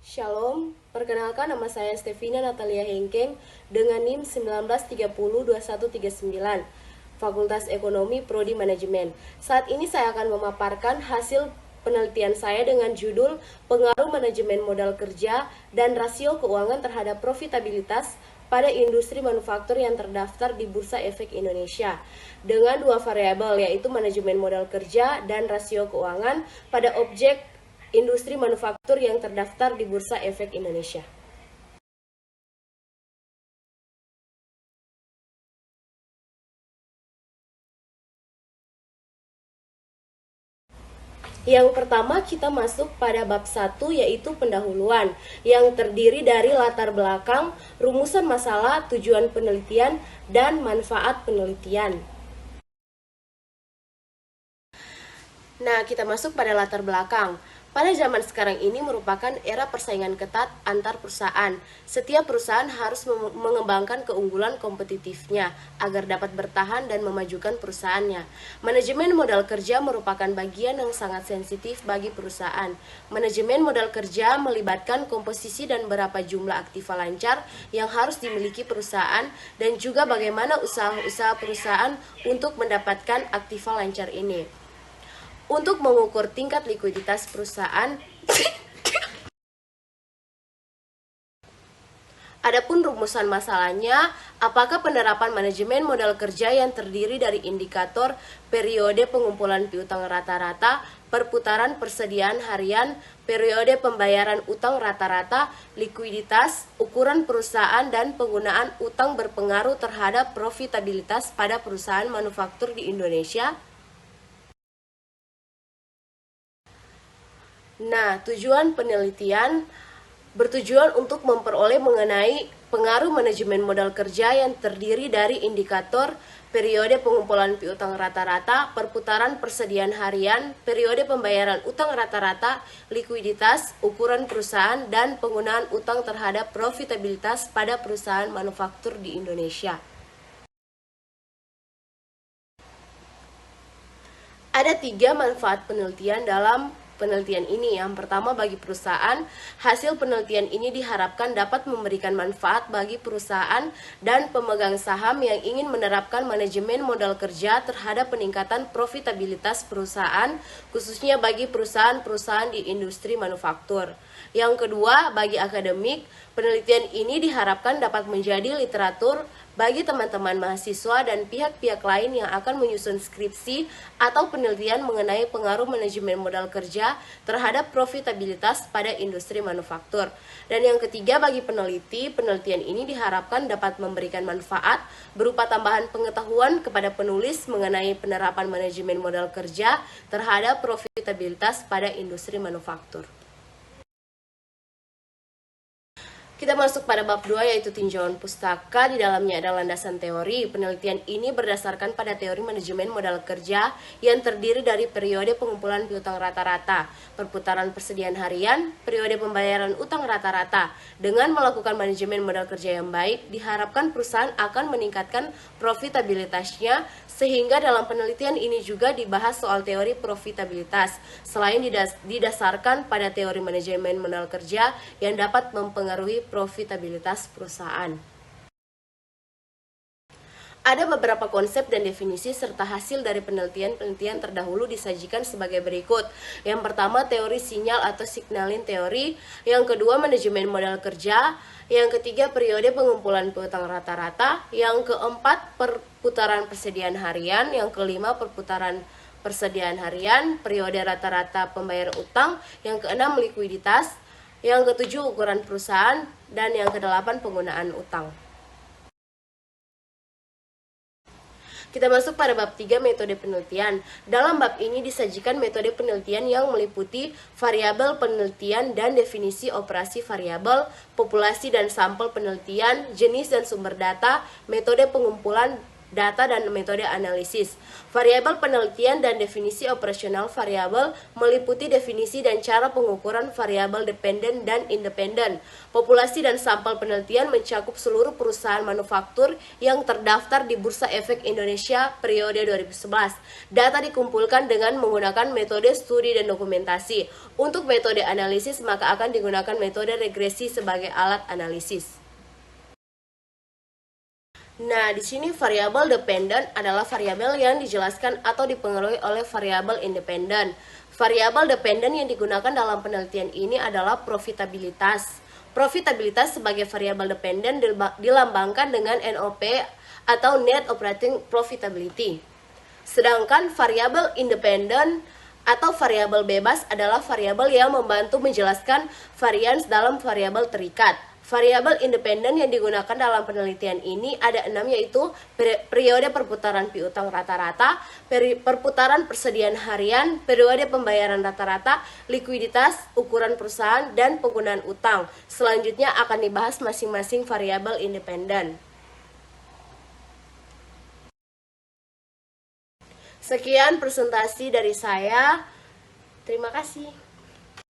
Shalom, perkenalkan nama saya Stevina Natalia Hengkeng dengan NIM 19302139, Fakultas Ekonomi Prodi Manajemen. Saat ini saya akan memaparkan hasil penelitian saya dengan judul Pengaruh Manajemen Modal Kerja dan Rasio Keuangan terhadap Profitabilitas pada industri manufaktur yang terdaftar di Bursa Efek Indonesia dengan dua variabel, yaitu manajemen modal kerja dan rasio keuangan pada objek industri manufaktur yang terdaftar di Bursa Efek Indonesia. Yang pertama kita masuk pada bab 1, yaitu pendahuluan, yang terdiri dari latar belakang, rumusan masalah, tujuan penelitian, dan manfaat penelitian. Nah, kita masuk pada latar belakang. Pada zaman sekarang ini merupakan era persaingan ketat antar perusahaan. Setiap perusahaan harus mengembangkan keunggulan kompetitifnya agar dapat bertahan dan memajukan perusahaannya. Manajemen modal kerja merupakan bagian yang sangat sensitif bagi perusahaan. Manajemen modal kerja melibatkan komposisi dan berapa jumlah aktiva lancar yang harus dimiliki perusahaan dan juga bagaimana usaha-usaha perusahaan untuk mendapatkan aktiva lancar ini. Untuk mengukur tingkat likuiditas perusahaan, adapun rumusan masalahnya, apakah penerapan manajemen modal kerja yang terdiri dari indikator periode pengumpulan piutang rata-rata, perputaran persediaan harian, periode pembayaran utang rata-rata, likuiditas, ukuran perusahaan, dan penggunaan utang berpengaruh terhadap profitabilitas pada perusahaan manufaktur di Indonesia? Nah, tujuan penelitian bertujuan untuk memperoleh mengenai pengaruh manajemen modal kerja yang terdiri dari indikator periode pengumpulan piutang rata-rata, perputaran persediaan harian, periode pembayaran utang rata-rata, likuiditas, ukuran perusahaan, dan penggunaan utang terhadap profitabilitas pada perusahaan manufaktur di Indonesia. Ada 3 manfaat penelitian dalam penelitian ini. Yang pertama, bagi perusahaan, hasil penelitian ini diharapkan dapat memberikan manfaat bagi perusahaan dan pemegang saham yang ingin menerapkan manajemen modal kerja terhadap peningkatan profitabilitas perusahaan, khususnya bagi perusahaan-perusahaan di industri manufaktur. Yang kedua, bagi akademik, penelitian ini diharapkan dapat menjadi literatur bagi teman-teman mahasiswa dan pihak-pihak lain yang akan menyusun skripsi atau penelitian mengenai pengaruh manajemen modal kerja terhadap profitabilitas pada industri manufaktur. Dan yang ketiga, bagi peneliti, penelitian ini diharapkan dapat memberikan manfaat berupa tambahan pengetahuan kepada penulis mengenai penerapan manajemen modal kerja terhadap profitabilitas pada industri manufaktur. Kita masuk pada bab 2, yaitu tinjauan pustaka. Di dalamnya ada landasan teori. Penelitian ini berdasarkan pada teori manajemen modal kerja yang terdiri dari periode pengumpulan piutang rata-rata, perputaran persediaan harian, periode pembayaran utang rata-rata. Dengan melakukan manajemen modal kerja yang baik, diharapkan perusahaan akan meningkatkan profitabilitasnya, sehingga dalam penelitian ini juga dibahas soal teori profitabilitas, selain didasarkan pada teori manajemen modal kerja yang dapat mempengaruhi profitabilitas perusahaan. Ada beberapa konsep dan definisi serta hasil dari penelitian-penelitian terdahulu disajikan sebagai berikut. Yang pertama, teori sinyal atau signalin teori. Yang kedua, manajemen modal kerja. Yang ketiga, periode pengumpulan piutang rata-rata. Yang keempat, perputaran persediaan harian. Yang kelima, perputaran persediaan harian, periode rata-rata pembayaran utang. Yang keenam, likuiditas. Yang ketujuh, ukuran perusahaan. Dan yang kedelapan, penggunaan utang. Kita masuk pada bab 3, metode penelitian. Dalam bab ini disajikan metode penelitian yang meliputi variabel penelitian dan definisi operasi variabel, populasi dan sampel penelitian, jenis dan sumber data, metode pengumpulan data dan metode analisis. Variabel penelitian dan definisi operasional variabel meliputi definisi dan cara pengukuran variabel dependen dan independen. Populasi dan sampel penelitian mencakup seluruh perusahaan manufaktur yang terdaftar di Bursa Efek Indonesia periode 2011. Data dikumpulkan dengan menggunakan metode studi dan dokumentasi. Untuk metode analisis, maka akan digunakan metode regresi sebagai alat analisis. Nah, di sini variabel dependen adalah variabel yang dijelaskan atau dipengaruhi oleh variabel independen. Variabel dependen yang digunakan dalam penelitian ini adalah profitabilitas. Profitabilitas sebagai variabel dependen dilambangkan dengan NOP atau Net Operating Profitability. Sedangkan variabel independen atau variabel bebas adalah variabel yang membantu menjelaskan varians dalam variabel terikat. Variabel independen yang digunakan dalam penelitian ini ada 6, yaitu periode perputaran piutang rata-rata, perputaran persediaan harian, periode pembayaran rata-rata, likuiditas, ukuran perusahaan, dan penggunaan utang. Selanjutnya akan dibahas masing-masing variabel independen. Sekian presentasi dari saya. Terima kasih.